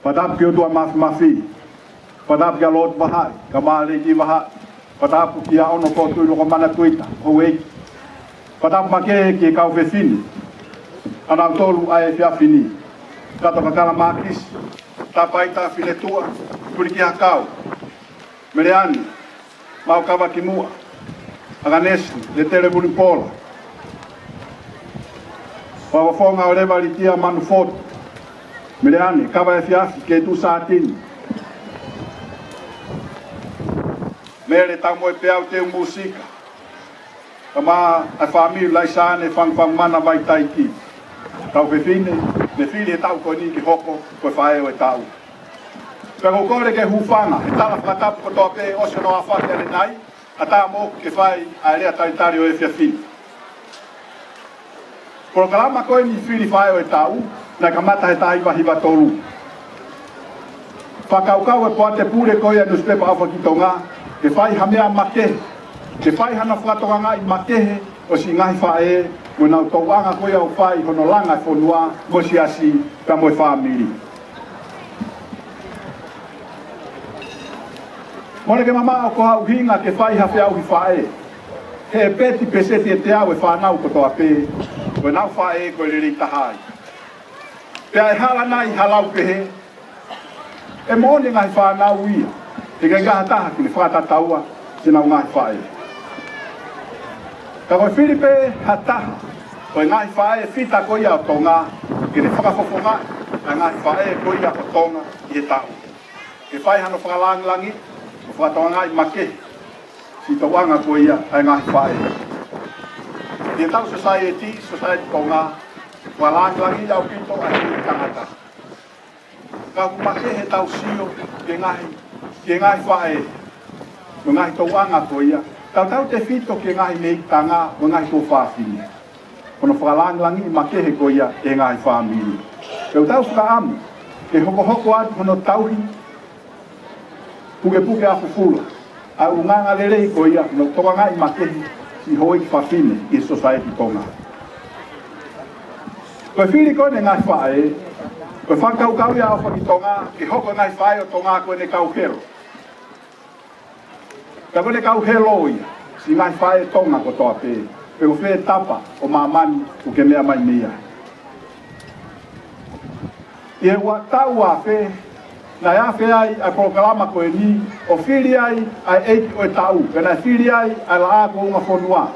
Padap kio tua mafi. Padap kia lot bahai. Kamale ki bahai. Padap kia ono ko tu lo mana tuita. Howe. Padap make ki kau fefini. Ana tolu ai fia fini. Kata makala makis. Tapaita filetua. Kuliki hakau. Meleani. Mau kawa kimua. Aganesi. Letere bulipola. Wawafonga o lewa litia manufoto. Meleani, kawa e fiafi ke tu saatini. Mele tamo e peau te musika. Kama a família lai sane fang mana vai taiki. Tau fefine, ne fili e tau koni ki hoko, koe whae o e tau. Pero kore ke hufanga, e tala whakatapu ko toa pe osio no awhake ale nai, a tā moku ke whae a rea taitari o e fiafini. Prokalama koe ni fili whae o e tau, na kamata he tai wahiwa tolu. Whakaukau e poate pure koe anus pepa awha ki tonga, ke whai hamea makehe, ke whai hana whatonga ngai makehe, o si ngai whae, mo nau tauanga koe au whai hono langa e whonua, mo si asi ka moe whamiri. Mone ke mama o koha uhinga ke whai hawhi au hi whae, he peti peseti e te au e whanau kotoa pe, koe nau whae koe liri tahai. Pea e hala nai halau pehe, e mone ngai whanau ia, te kai ngaha taha ki le whakataua, te nau ngai whae. Ka koe Filipe hataha, koe ngai whae fita koe ia o tonga, ki le whakafofonga, a ngai whae koe ia o tonga i he tau. Ke whae hano whakalangi, o whakatoa ngai make, si tauanga koe ia a ngai whae. Ki tau society tonga, whalangi au pito a hi tangata. Ka kumake he tau sio, ke ngai whae, o ngai tauanga koe ia, tau te fito ke ngai nei tanga o ngai tō whāwhini. Kono whakalangi makehe ko ia e ngai whāmini. Keu tau whakaamu, ke hoko atu hono tauhi, puke a fufula. A unganga lerei ko ia, no toka ngai makehe, si hoi ki whawhine i society tonga. Koe whiri koe ne ngai whae, koe whakaukau ia o whakitonga, ke hoko ngai whae o tonga koe ne kauhero. Ka kone kau helo ia, si ngai whae tonga ko toa pe, pero whee tapa o mamani o ke mea mai mea. I e ua tau a whee, na ea whee ai a prokalama koe ni, o whiri ai ai eiki o e tau, kena whiri ai ai la a ko unga whonua.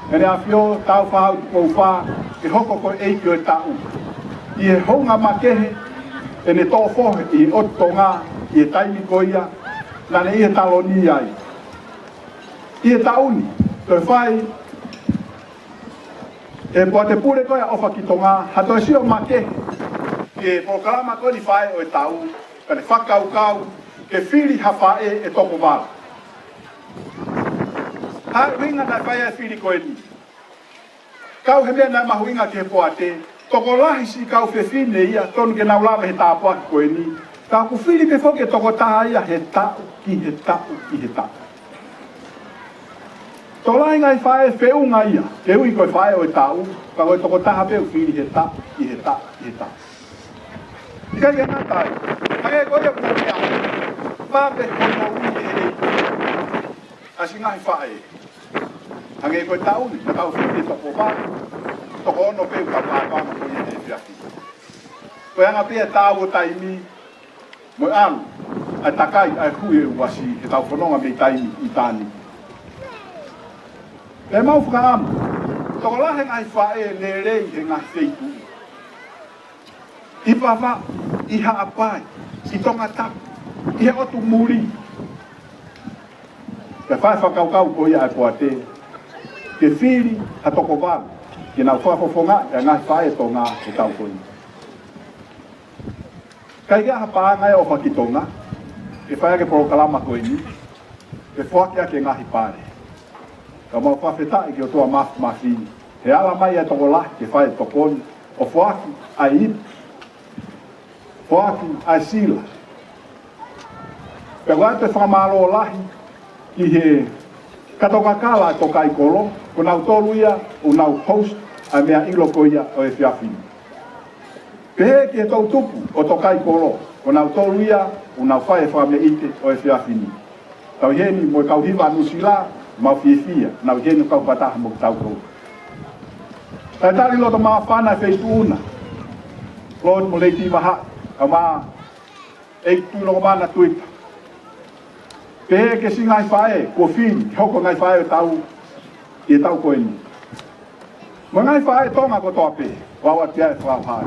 Kene a whio tau whahau kou wha, ke hoko koe eiki o e tau. I e honga makehe, e ne tō whohe i o tonga, i e taimi ko ia, na ne ia taloni ai. Ia tauni, toi whai, e poa te pure koe a ofa ki tonga, hato e sio make, ke prokalama koe ni whae o e tau, ka ne whakaukau, ke whiri ha whae e toko wala. Ha winga na whae e whiri koe ni. Kau he mea na mahuinga ke poa te, toko lahi si kau whewhine ia, tonu ke naulawa he tāpua ki koe ni, ka ku whiri pe whoke toko taha ia he tau, ki he tau, ki he tau. Tō lai ngai whae whiunga ia, ke ui koe whae o e tau, ka koe toko taha peu whiri he tau, ki he tau, ki he tau. Ika i ana tai, hange koe ia kua mea, mape koe no ui e rei, asi ngai whae. Hange koe tau ni, ka tau whiri toko wā, toko ono peu ka wākama koe ia e whiaki. Koe anga pia tau o taimi, moi alu, ai takai, ai hui e wasi, he tau whanonga mei taimi i tāni. E mau whakaamu, toko lahe ngai whae le rei he ngai wheitu. I wawa, i haapai, i tonga tapu, i he otu muri. Ke whae whakaukau ko ia e poa te, ke whiri ha toko walu, ke nau whafofonga e ngai whae tonga e tau koni. Kai kia hapa ngai o whakitonga, ke whaia ke prokalama koe ni, ke whakia ke ngahi pare. Ka mau whawhetai ki o toa mawhini, he ala mai e toko lahi ke whae tokoni, o whaki ai ipu, whaki ai sila. Pe wai te whamalo o lahi, ki he katonga kala e tokai kolo, ko nau tolu ia, o nau host, a mea ilo ko ia o e whiawhini. Pehe ki e tau tupu o tokai kolo. O nau tolu ia, o nau whae whaame ite o e whiawhini. Tau heni mo e kau hiwa nusila, mau whiawhia, nau heni kau pataha mo tau kou. Tai tari loto maa whana e una. Lord mo leiti maha, ka maa e tuilongo mana tuita. Pehe ke si ngai whae, ko whini, hoko ngai whae o tau, i e tau koe ni. Mo ngai whae tonga ko toa pehe, wawa tia e whao hae.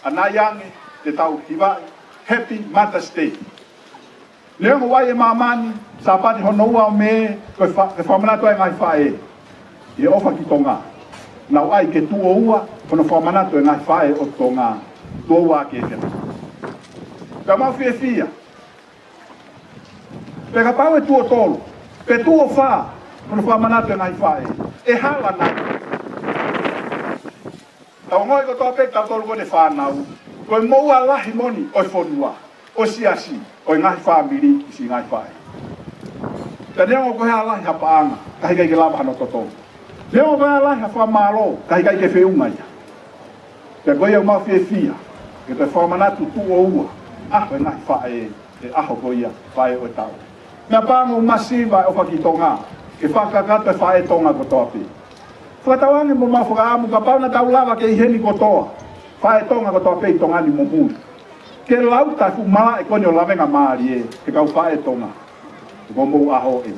Ana yange te tau hiwai, Happy Mother's Day. Leo mo wai e mamani, sa pati hono ua o me, ke whamanato e ngai whae, i ofa ki tonga. Nau ai ke tuo ua, kono whamanato e ngai whae o tonga, tuo ua ke e kena. Ka mau fia fia. Pe ka pau e tuo tolu, pe tuo wha, kono whamanato e ngai whae, e hala nai. Tau ngoi ko toa pe tau tolu ko ne whanau, ko e moua lahi moni o whonua, o siasi, o ngai whamiri i si ngai whae. Ka neongo ko hea lahi hapaanga, kahi kai ke lava hano totonu. Neongo ko hea lahi hawha malo, kahi kai ke whiungaia. Ka koe au mau fia fia, ke te whamanatu tu o ua, aho e ngai whae, e aho koia whae o tau. Mea pāngu masiva o whakitonga, ke whakakata whae tonga ko toa pe. Whatawangi mo mawhakaamu ka pauna tau lava ke iheni kotoa. Whae tonga kotoa pei tongani mo mui. Ke lauta fu mala e kone o lavenga maari e, ke kau whae tonga. Ko mou aho e.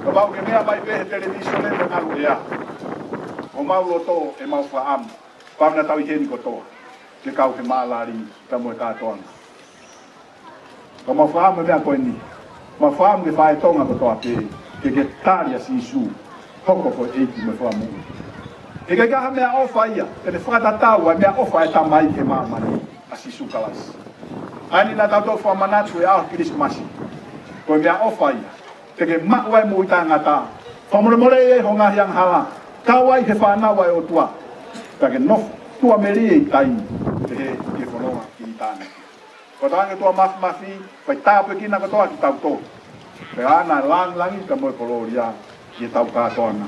Ka pau ke mea mai pehe televisione mo ngalu ea. O mau loto e mau whaamu. Pauna tau iheni kotoa. Ke kau ke maalari ka mo e kātoanga. Ka mau whaamu mea koe ni. Mau whaamu ke whae tonga kotoa pei. Ke taria si isu. Hoko ko eiki me wha mungu. E ke kaha mea ofa ia, e ne whakatatau a mea ofa e tamai ke mamani a si sukalasi. Aini na tato wha manatu e ao kirismasi. Ko e mea ofa ia, te ke maua e muita ngata. Whamuremore e ho ngahi ang hala, tawai he whanawa e o tua. Ta ke nofu, tua meri e taini, te he ke whanonga ki i tāne. Ko tānge tua mafi, pai tāpu e kina katoa ki tau tō. Pe ana lang langi ka moe koloria, ki tau kātoanga.